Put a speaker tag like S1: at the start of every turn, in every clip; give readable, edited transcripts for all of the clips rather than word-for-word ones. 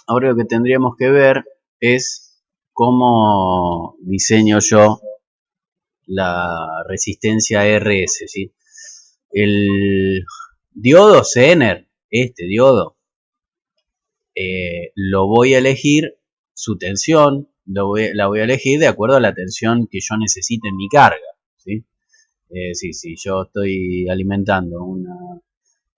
S1: Ahora lo que tendríamos que ver es cómo diseño yo la resistencia RS, ¿sí? El diodo Zener, este diodo, lo voy a elegir, su tensión, la voy a elegir de acuerdo a la tensión que yo necesite en mi carga, ¿sí? Si yo estoy alimentando una...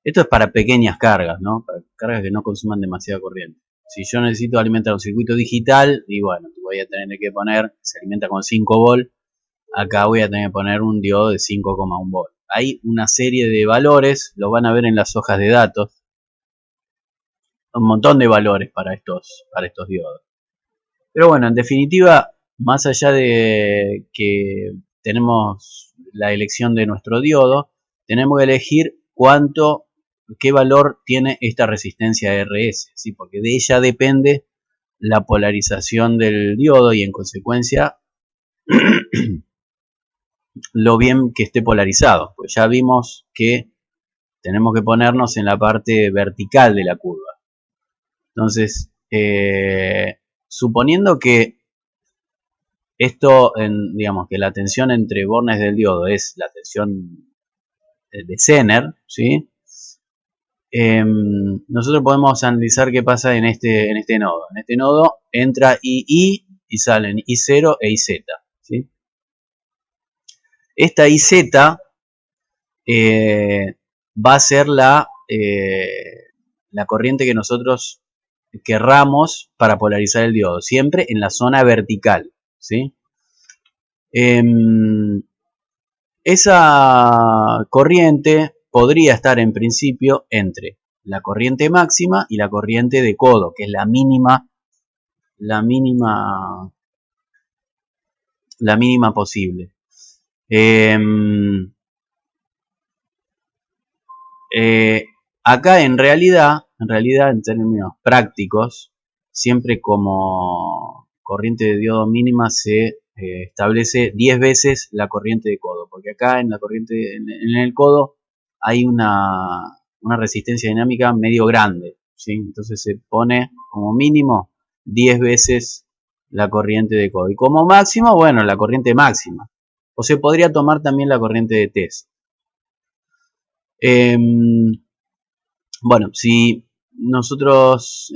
S1: Esto es para pequeñas cargas, ¿no? Para cargas que no consuman demasiada corriente. Si yo necesito alimentar un circuito digital, y bueno, voy a tener que poner, se alimenta con 5 volt, acá voy a tener que poner un diodo de 5,1 volt. Hay una serie de valores, lo van a ver en las hojas de datos, un montón de valores para estos diodos. Pero bueno, en definitiva, más allá de que tenemos la elección de nuestro diodo, tenemos que elegir qué valor tiene esta resistencia RS, ¿sí? Porque de ella depende la polarización del diodo y en consecuencia lo bien que esté polarizado. Pues ya vimos que tenemos que ponernos en la parte vertical de la curva. Entonces, suponiendo que esto, digamos que la tensión entre bornes del diodo es la tensión de Zener, ¿sí? Nosotros podemos analizar qué pasa en este nodo. En este nodo entra II y salen I0 e IZ, ¿sí? Esta IZ va a ser la corriente que nosotros querramos para polarizar el diodo, siempre en la zona vertical, ¿sí? Esa corriente podría estar en principio entre la corriente máxima y la corriente de codo, que es la mínima posible. Acá en realidad en términos prácticos, siempre como corriente de diodo mínima se establece 10 veces la corriente de codo, porque acá en el codo hay una resistencia dinámica medio grande, ¿sí? Entonces se pone como mínimo 10 veces la corriente de codo y como máximo, bueno, la corriente máxima, o se podría tomar también la corriente de test. Bueno, si nosotros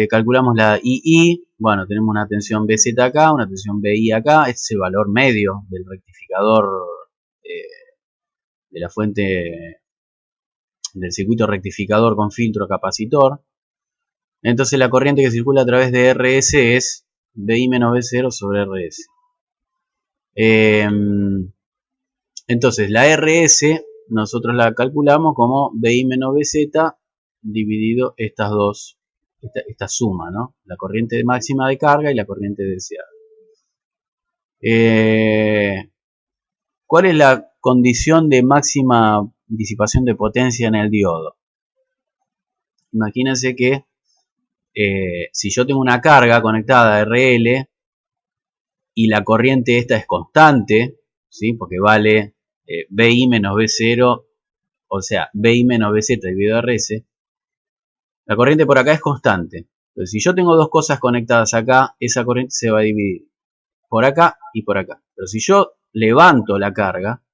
S1: calculamos la II, bueno, tenemos una tensión BZ acá, una tensión BI acá, este es el valor medio del rectificador de la fuente del circuito rectificador con filtro capacitor. Entonces la corriente que circula a través de RS es BI menos B0 sobre RS. Entonces la RS nosotros la calculamos como BI menos BZ dividido esta suma, ¿no? La corriente máxima de carga y la corriente deseada. ¿Cuál es la condición de máxima disipación de potencia en el diodo? Imagínense que si yo tengo una carga conectada a RL y la corriente esta es constante, ¿sí? Porque vale BI menos B0, o sea, BI menos BZ dividido RS, la corriente por acá es constante. Entonces, si yo tengo dos cosas conectadas acá, esa corriente se va a dividir por acá y por acá. Pero si yo levanto la carga,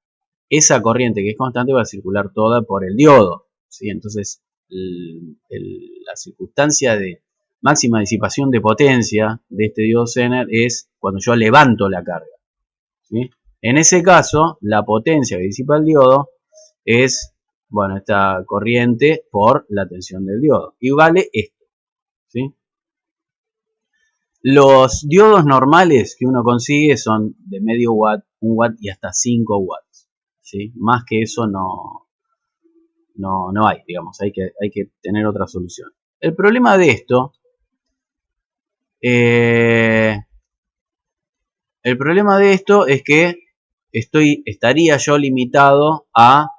S1: esa corriente que es constante va a circular toda por el diodo, ¿sí? Entonces, la circunstancia de máxima disipación de potencia de este diodo Zener es cuando yo levanto la carga, ¿sí? En ese caso, la potencia que disipa el diodo es, bueno, esta corriente por la tensión del diodo. Y vale esto, ¿sí? Los diodos normales que uno consigue son de medio watt, 1 watt y hasta 5 watts, ¿sí? Más que eso no hay, digamos, hay que tener otra solución. El problema de esto, es que estaría yo limitado a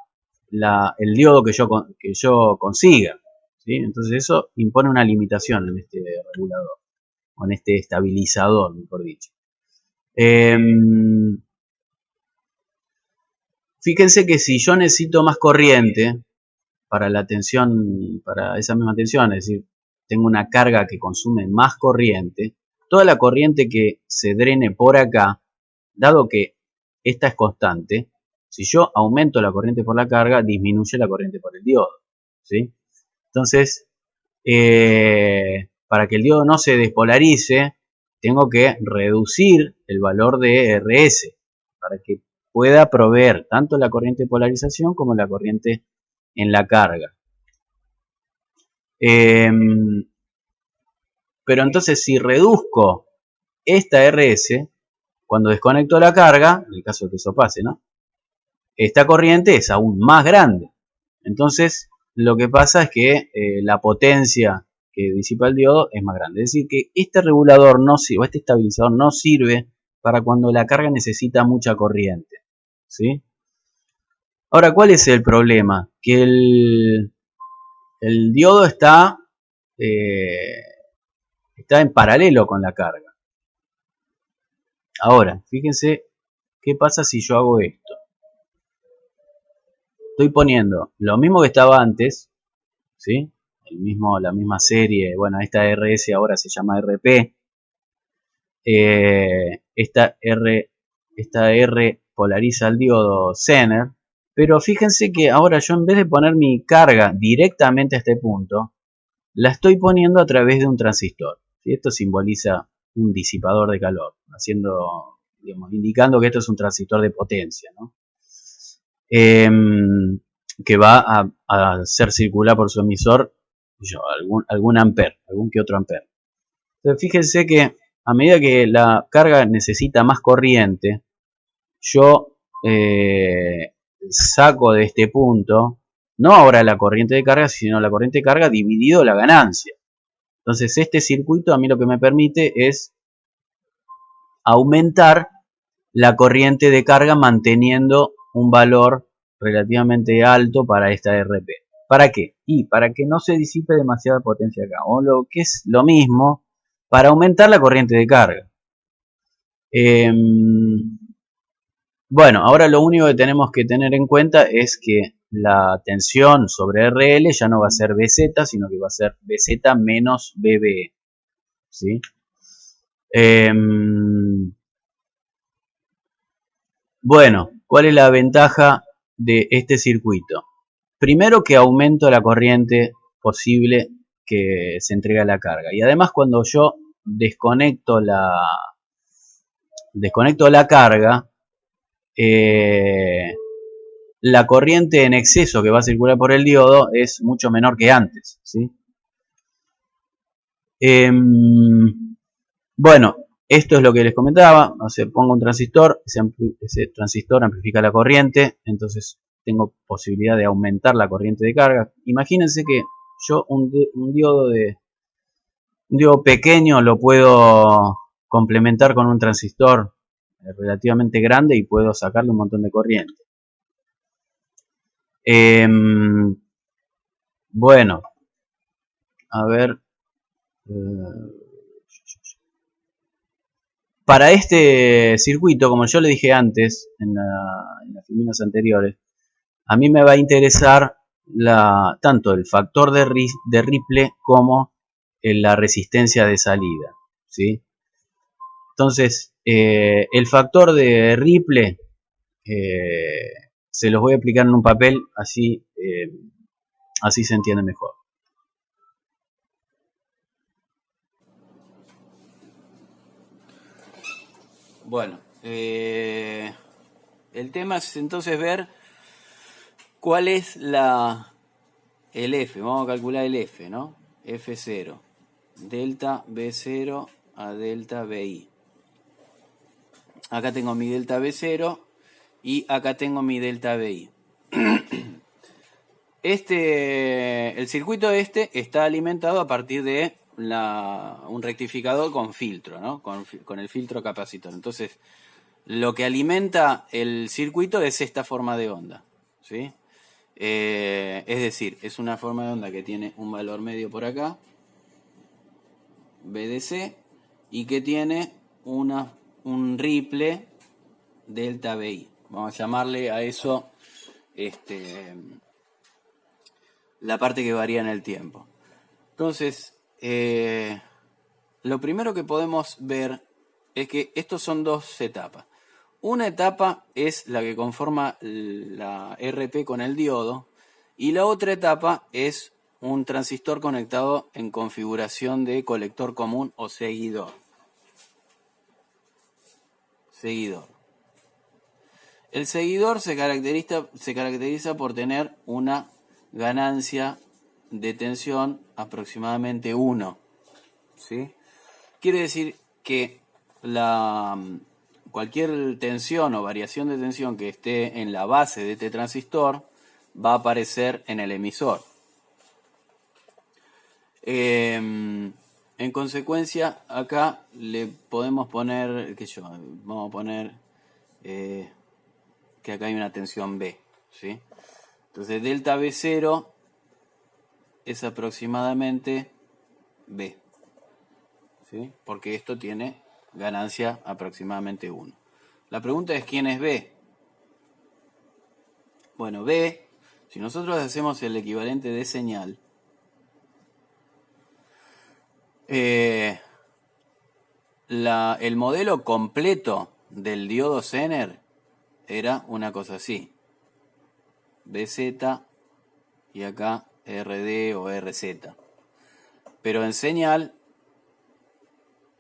S1: el diodo que yo consiga, ¿sí? Entonces eso impone una limitación en este regulador, o en este estabilizador, mejor dicho. Fíjense que si yo necesito más corriente para la tensión, para esa misma tensión, es decir, tengo una carga que consume más corriente, toda la corriente que se drene por acá, dado que esta es constante, si yo aumento la corriente por la carga, disminuye la corriente por el diodo, ¿sí? Entonces, para que el diodo no se despolarice, tengo que reducir el valor de RS para que pueda proveer tanto la corriente de polarización como la corriente en la carga. Pero entonces si reduzco esta RS, cuando desconecto la carga, en el caso de que eso pase, ¿no? Esta corriente es aún más grande. Entonces, lo que pasa es que la potencia que disipa el diodo es más grande. Es decir, que este regulador no sirve, o este estabilizador no sirve para cuando la carga necesita mucha corriente, ¿sí? Ahora, ¿cuál es el problema? Que el diodo está en paralelo con la carga. Ahora, fíjense qué pasa si yo hago esto. Estoy poniendo lo mismo que estaba antes, ¿sí? La misma serie, bueno, esta RS ahora se llama RP. Esta R polariza el diodo Zener, pero fíjense que ahora yo en vez de poner mi carga directamente a este punto, la estoy poniendo a través de un transistor, ¿sí? Esto simboliza un disipador de calor, indicando que esto es un transistor de potencia, ¿no? Que va a hacer circular por su emisor algún ampere, algún que otro ampere. Entonces fíjense que a medida que la carga necesita más corriente, yo saco de este punto, no ahora la corriente de carga, sino la corriente de carga dividido la ganancia. Entonces este circuito a mí lo que me permite es aumentar la corriente de carga manteniendo un valor relativamente alto para esta RP. ¿Para qué? Y para que no se disipe demasiada potencia acá, o lo que es lo mismo, para aumentar la corriente de carga. Bueno, ahora lo único que tenemos que tener en cuenta es que la tensión sobre RL ya no va a ser BZ, sino que va a ser BZ menos BBE, ¿sí? Bueno, ¿cuál es la ventaja de este circuito? Primero que aumento la corriente posible que se entrega a la carga. Y además cuando yo desconecto la carga, la corriente en exceso que va a circular por el diodo es mucho menor que antes, ¿sí? Bueno, esto es lo que les comentaba. O sea, pongo un transistor, ese transistor amplifica la corriente, entonces tengo posibilidad de aumentar la corriente de carga. Imagínense que yo un diodo pequeño lo puedo complementar con un transistor relativamente grande y puedo sacarle un montón de corriente. Bueno, a ver. Para este circuito, como yo le dije antes en las filminas anteriores, a mí me va a interesar tanto el factor de Ripple como la resistencia de salida, ¿sí? Entonces, el factor de Ripple se los voy a explicar en un papel, así se entiende mejor. Bueno, el tema es entonces ver cuál es el F. Vamos a calcular el F, ¿no? F0, delta B0 a delta BI. Acá tengo mi delta B0 y acá tengo mi delta BI. El circuito está alimentado a partir de un rectificador con filtro, ¿no? Con el filtro capacitor. Entonces, lo que alimenta el circuito es esta forma de onda, ¿sí? Es decir, es una forma de onda que tiene un valor medio por acá, BDC, y que tiene un ripple delta BI. Vamos a llamarle a eso la parte que varía en el tiempo. Entonces,
S2: lo primero que podemos ver es que estos son dos etapas. Una etapa es la que conforma la RP con el diodo y la otra etapa es un transistor conectado en configuración de colector común o seguidor. El seguidor se caracteriza por tener una ganancia de tensión aproximadamente 1. ¿Sí? Quiere decir que cualquier tensión o variación de tensión que esté en la base de este transistor va a aparecer en el emisor. En consecuencia, acá le podemos poner, vamos a poner que acá hay una tensión B, ¿sí? Entonces delta B0 es aproximadamente B, ¿sí? Porque esto tiene ganancia aproximadamente 1. La pregunta es ¿quién es B? Bueno, B, si nosotros hacemos el equivalente de señal, el modelo completo del diodo Zener era una cosa así. BZ y acá RD o RZ. Pero en señal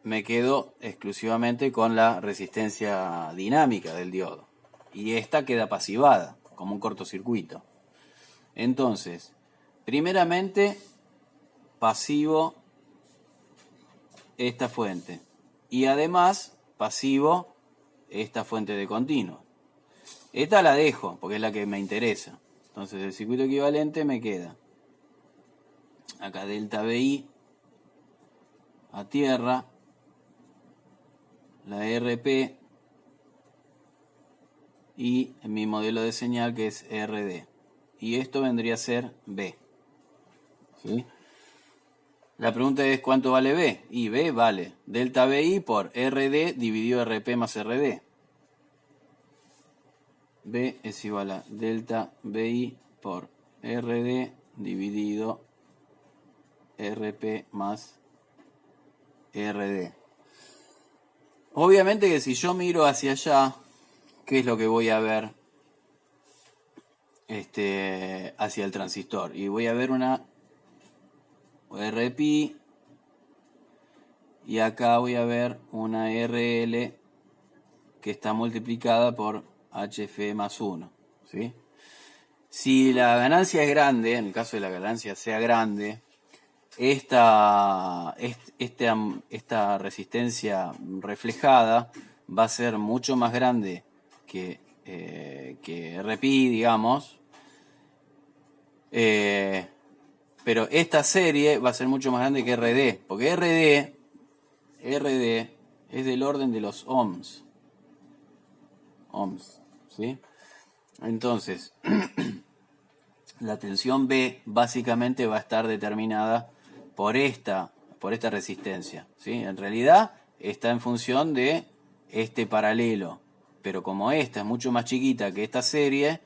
S2: me quedo exclusivamente con la resistencia dinámica del diodo. Y esta queda pasivada, como un cortocircuito. Entonces, primeramente, pasivo esta fuente. Y además, pasivo esta fuente de continuo. Esta la dejo, porque es la que me interesa. Entonces, el circuito equivalente me queda acá delta BI a tierra, la RP y mi modelo de señal que es RD. Y esto vendría a ser B. ¿Sí? La pregunta es ¿cuánto vale B? Y B vale delta BI por RD dividido RP más RD. B es igual a delta BI por RD dividido RP más RD. Obviamente que si yo miro hacia allá, ¿qué es lo que voy a ver? Hacia el transistor. Y voy a ver una RP y acá voy a ver una RL que está multiplicada por HF más 1. ¿Sí? Si la ganancia es grande, en el caso de la ganancia sea grande, esta resistencia reflejada va a ser mucho más grande que RP, digamos, pero esta serie va a ser mucho más grande que RD, porque RD es del orden de los ohms, ¿sí? Entonces, la tensión B básicamente va a estar determinada por esta resistencia, ¿sí? En realidad está en función de este paralelo, pero como esta es mucho más chiquita que esta serie,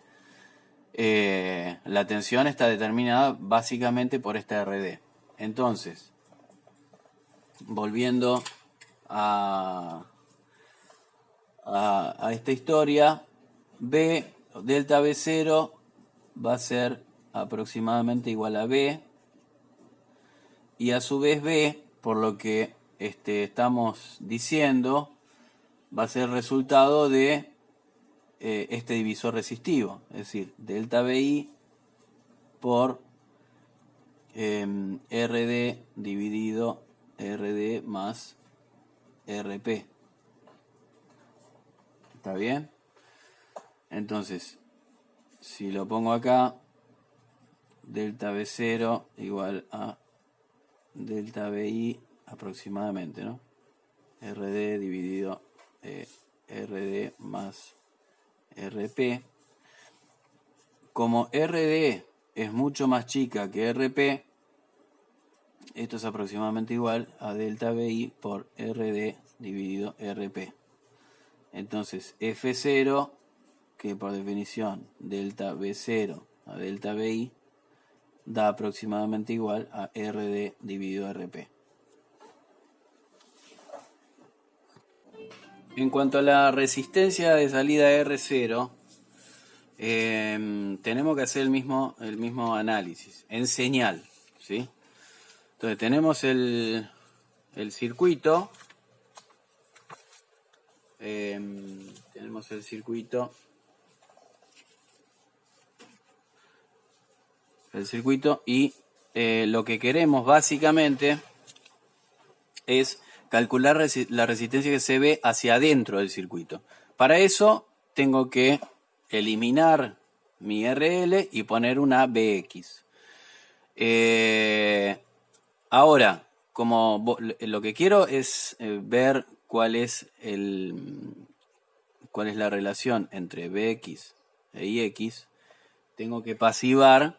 S2: la tensión está determinada básicamente por esta RD. Entonces, volviendo a esta historia, delta B0 va a ser aproximadamente igual a B, y a su vez B, por lo que estamos diciendo, va a ser resultado de este divisor resistivo, es decir, delta BI por RD dividido RD más RP. ¿Está bien? Entonces, si lo pongo acá, delta B0 igual a delta BI aproximadamente, ¿no? RD dividido RD más RP. Como RD es mucho más chica que RP, esto es aproximadamente igual a delta BI por RD dividido RP. Entonces F0, que por definición delta B0 a delta BI, da aproximadamente igual a RD dividido RP. En cuanto a la resistencia de salida R0, tenemos que hacer el mismo análisis en señal, ¿sí? Entonces tenemos el circuito, y lo que queremos básicamente es calcular la resistencia que se ve hacia adentro del circuito. Para eso tengo que eliminar mi RL y poner una BX. Ahora, como lo que quiero es ver cuál es la relación entre BX e IX, tengo que pasivar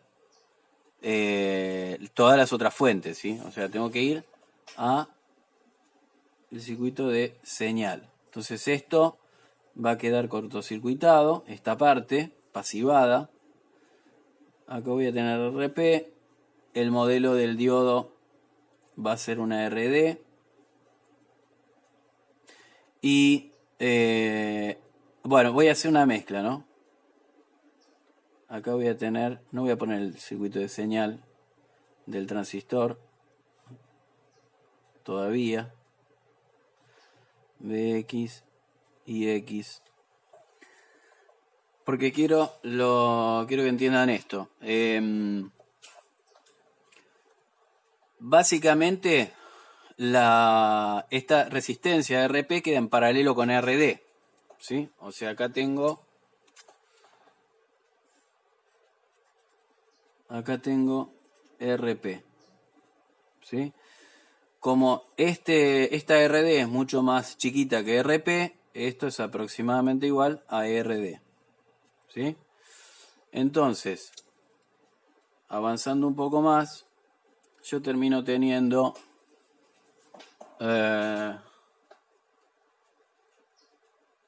S2: todas las otras fuentes, ¿sí? O sea, tengo que ir a el circuito de señal. Entonces esto va a quedar cortocircuitado, esta parte pasivada. Acá voy a tener RP, el modelo del diodo va a ser una RD y bueno, voy a hacer una mezcla, ¿no? Acá voy a tener, no voy a poner el circuito de señal del transistor todavía, BX y X, porque quiero que entiendan esto. Básicamente esta resistencia RP queda en paralelo con RD, ¿sí? O sea, acá tengo RP, ¿sí? Como esta RD es mucho más chiquita que RP, esto es aproximadamente igual a RD, ¿sí? Entonces, avanzando un poco más, yo termino teniendo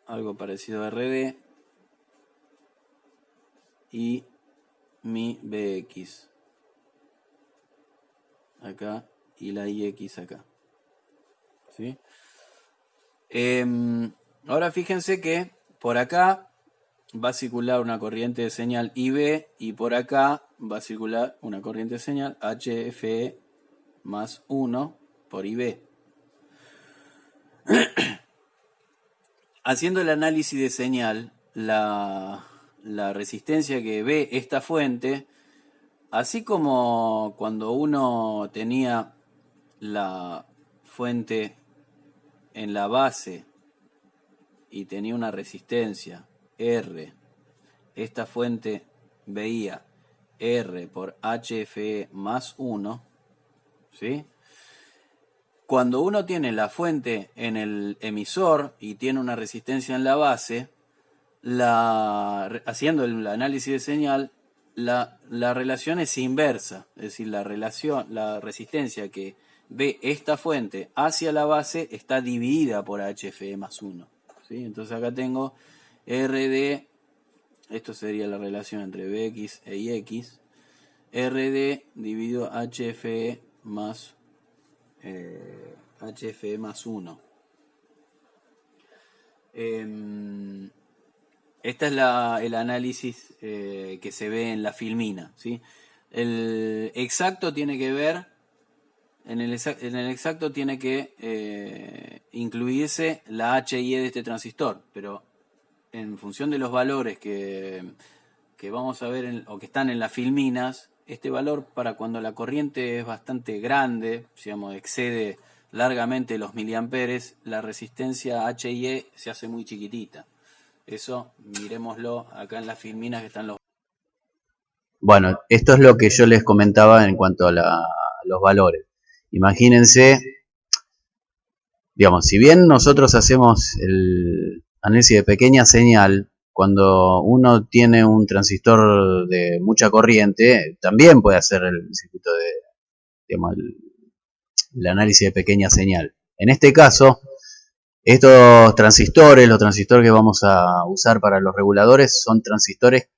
S2: algo parecido a RD y mi BX acá y la IX acá, ¿sí? Ahora fíjense que por acá va a circular una corriente de señal IB y por acá va a circular una corriente de señal HFE más 1 por IB. Haciendo el análisis de señal, la resistencia que ve esta fuente, así como cuando uno tenía la fuente en la base y tenía una resistencia R, esta fuente veía R por HFE más 1, ¿sí? Cuando uno tiene la fuente en el emisor y tiene una resistencia en la base, haciendo el análisis de señal, la relación es inversa. Es decir, la resistencia que ve esta fuente hacia la base está dividida por HFE más 1, ¿sí? Entonces acá tengo RD, esto sería la relación entre BX e IX, RD dividido HFE más 1. Este es el análisis que se ve en la filmina, ¿sí? El exacto tiene que ver, en el exacto tiene que incluirse la H y E de este transistor, pero en función de los valores que vamos a ver o que están en las filminas, este valor para cuando la corriente es bastante grande, digamos, excede largamente los miliamperes, la resistencia H y E se hace muy chiquitita. Eso miremoslo acá en las filminas que están los...
S1: Bueno, esto es lo que yo les comentaba en cuanto a los valores. Imagínense, digamos, si bien nosotros hacemos el análisis de pequeña señal, cuando uno tiene un transistor de mucha corriente, también puede hacer el circuito de, digamos, el análisis de pequeña señal. En este caso, estos transistores, los transistores que vamos a usar para los reguladores, son transistores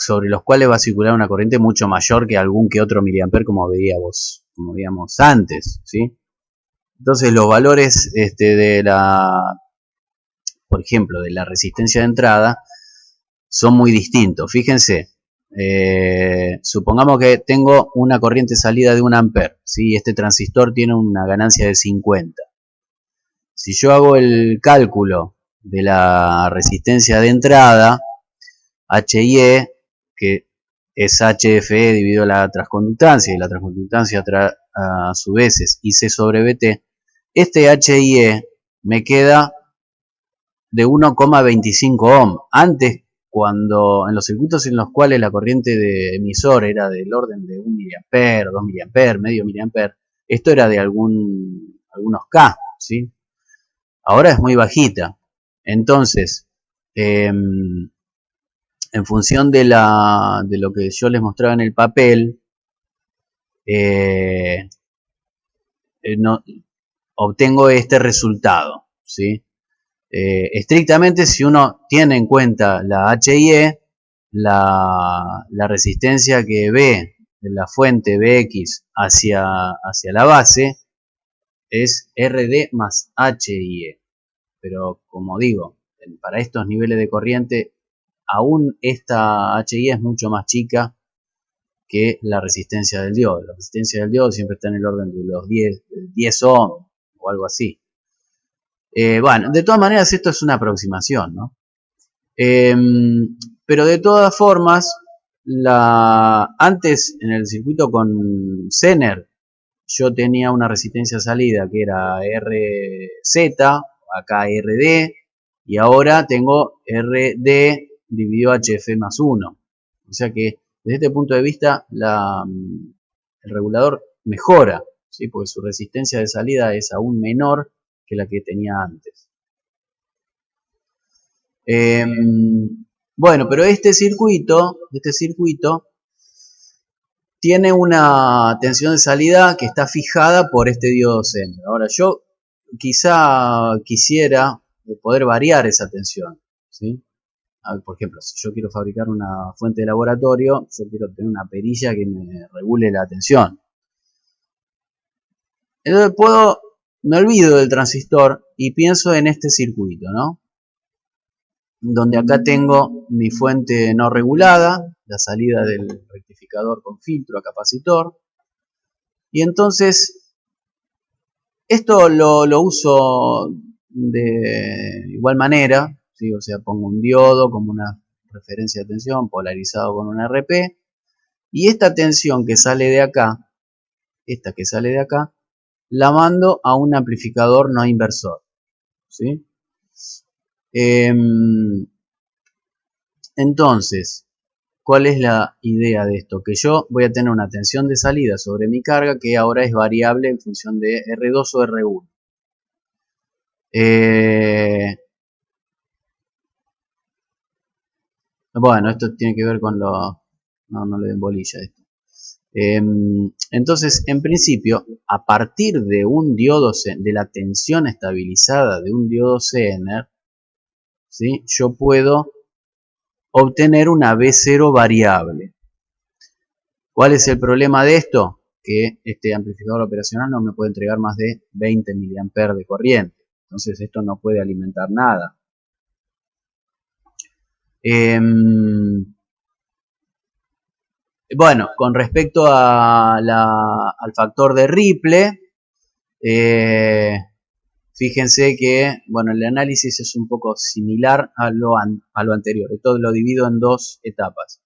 S1: sobre los cuales va a circular una corriente mucho mayor que algún que otro miliamper, como veíamos antes, ¿sí? Entonces los valores por ejemplo, de la resistencia de entrada son muy distintos. Fíjense, supongamos que tengo una corriente salida de 1 ampere, ¿sí? Este transistor tiene una ganancia de 50. Si yo hago el cálculo de la resistencia de entrada, HIE, que es HFE dividido la transconductancia, y la transconductancia a su vez es IC sobre BT, este HIE me queda de 1,25 ohm. Antes, cuando en los circuitos en los cuales la corriente de emisor era del orden de 1 miliampere, 2 miliampere, medio miliampere, esto era de algunos K, ¿sí? Ahora es muy bajita. Entonces, en función de lo que yo les mostraba en el papel, obtengo este resultado, ¿sí? Estrictamente, si uno tiene en cuenta la HIE, la resistencia que ve de la fuente Bx hacia la base es RD más HIE. Pero como digo, para estos niveles de corriente, aún esta HIE es mucho más chica que la resistencia del diodo. La resistencia del diodo siempre está en el orden de los 10 ohm o algo así. Bueno, de todas maneras esto es una aproximación, ¿no? Pero de todas formas, antes en el circuito con Zener, yo tenía una resistencia salida que era RZ, acá RD, y ahora tengo RD dividido HF más 1. O sea que desde este punto de vista el regulador mejora, ¿sí? Porque su resistencia de salida es aún menor que la que tenía antes. Bueno, pero este circuito tiene una tensión de salida que está fijada por este diodo Zener. Ahora, yo quizá quisiera poder variar esa tensión, ¿sí? Por ejemplo, si yo quiero fabricar una fuente de laboratorio, yo quiero tener una perilla que me regule la tensión. Entonces me olvido del transistor y pienso en este circuito, ¿no? Donde acá tengo mi fuente no regulada, la salida del rectificador con filtro a capacitor, y entonces esto lo uso de igual manera, ¿sí? O sea, pongo un diodo como una referencia de tensión polarizado con un RP, y esta tensión que sale de acá, la mando a un amplificador no inversor, ¿sí? Entonces, ¿cuál es la idea de esto? Que yo voy a tener una tensión de salida sobre mi carga que ahora es variable en función de R2 o R1. Bueno, esto tiene que ver con no le den bolilla a esto. Entonces, en principio, a partir de un diodo, de la tensión estabilizada de un diodo Zener, ¿sí? Yo puedo obtener una B0 variable. ¿Cuál es el problema de esto? Que este amplificador operacional no me puede entregar más de 20 mA de corriente. Entonces esto no puede alimentar nada. Bueno, con respecto al factor de Ripple, fíjense que bueno, el análisis es un poco similar a lo anterior. Esto lo divido en dos etapas.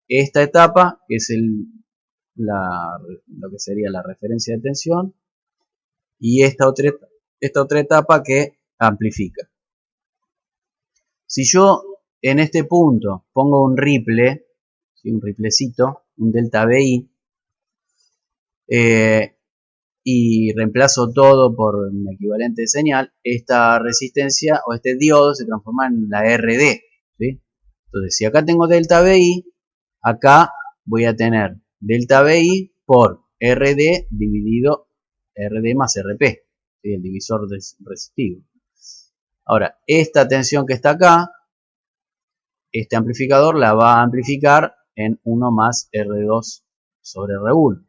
S1: Esta etapa, que es lo que sería la referencia de tensión, y esta otra etapa que amplifica. Si yo en este punto pongo un ripple, ¿sí? Un riplecito, un delta BI, y reemplazo todo por un equivalente de señal, esta resistencia o este diodo se transforma en la RD, ¿sí? Entonces, si acá tengo delta BI, acá voy a tener delta BI por RD dividido RD más RP, ¿sí? El divisor resistivo. Ahora, esta tensión que está acá, este amplificador la va a amplificar en 1 más R2 sobre R1.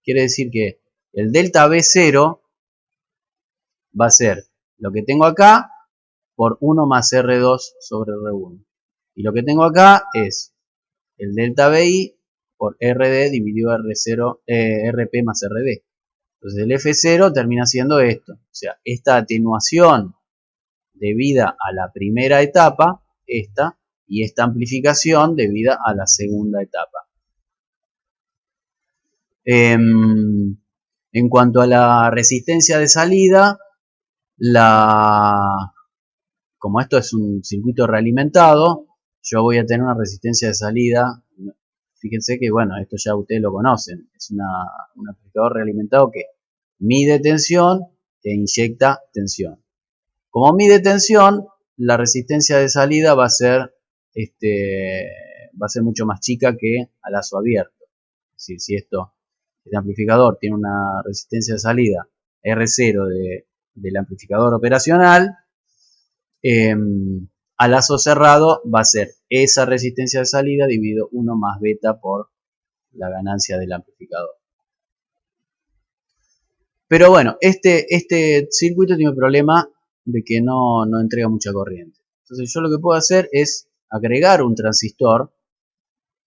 S1: Quiere decir que el delta B0 va a ser lo que tengo acá por 1 más R2 sobre R1. Y lo que tengo acá es el delta BI por RD dividido R0, RP más RD. Entonces el F0 termina siendo esto. O sea, esta atenuación debida a la primera etapa, esta, y esta amplificación debida a la segunda etapa. En cuanto a la resistencia de salida, como esto es un circuito realimentado, yo voy a tener una resistencia de salida. Fíjense que, bueno, esto ya ustedes lo conocen. Es un amplificador realimentado que mide tensión e inyecta tensión. Como mide tensión, la resistencia de salida va a ser mucho más chica que a lazo abierto. Es decir, si este amplificador tiene una resistencia de salida R0 del amplificador operacional, a lazo cerrado va a ser esa resistencia de salida dividido 1 más beta por la ganancia del amplificador. Pero bueno, este circuito tiene un problema de que no entrega mucha corriente. Entonces yo lo que puedo hacer es agregar un transistor,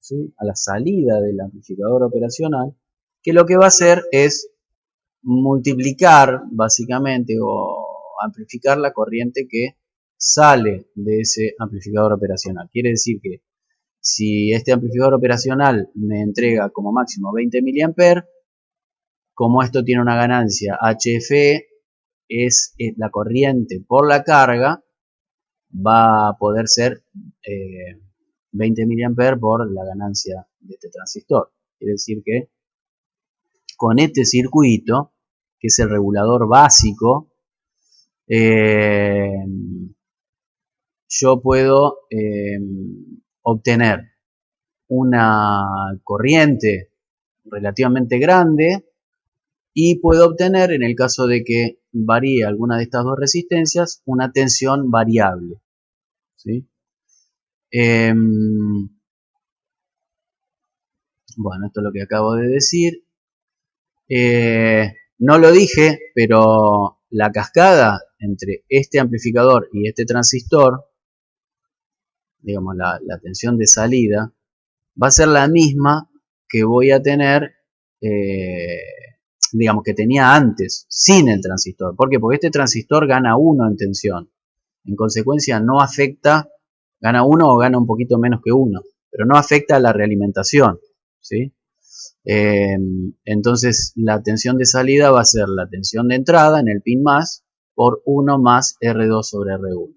S1: ¿sí?, a la salida del amplificador operacional, que lo que va a hacer es multiplicar básicamente o amplificar la corriente que sale de ese amplificador operacional. Quiere decir que si este amplificador operacional me entrega como máximo 20 mA, como esto tiene una ganancia HFE, es la corriente por la carga va a poder ser 20 mA por la ganancia de este transistor. Quiere decir que con este circuito, que es el regulador básico, yo puedo obtener una corriente relativamente grande y puedo obtener, en el caso de que varíe alguna de estas dos resistencias, una tensión variable, ¿sí? Bueno, esto es lo que acabo de decir. No lo dije, pero la cascada entre este amplificador y este transistor, digamos la tensión de salida, va a ser la misma que voy a tener, digamos que tenía antes, sin el transistor. ¿Por qué? Porque este transistor gana 1 en tensión. En consecuencia no afecta, gana 1 o gana un poquito menos que 1, pero no afecta a la realimentación, ¿sí? Entonces la tensión de salida va a ser la tensión de entrada en el pin más por 1 más R2 sobre R1.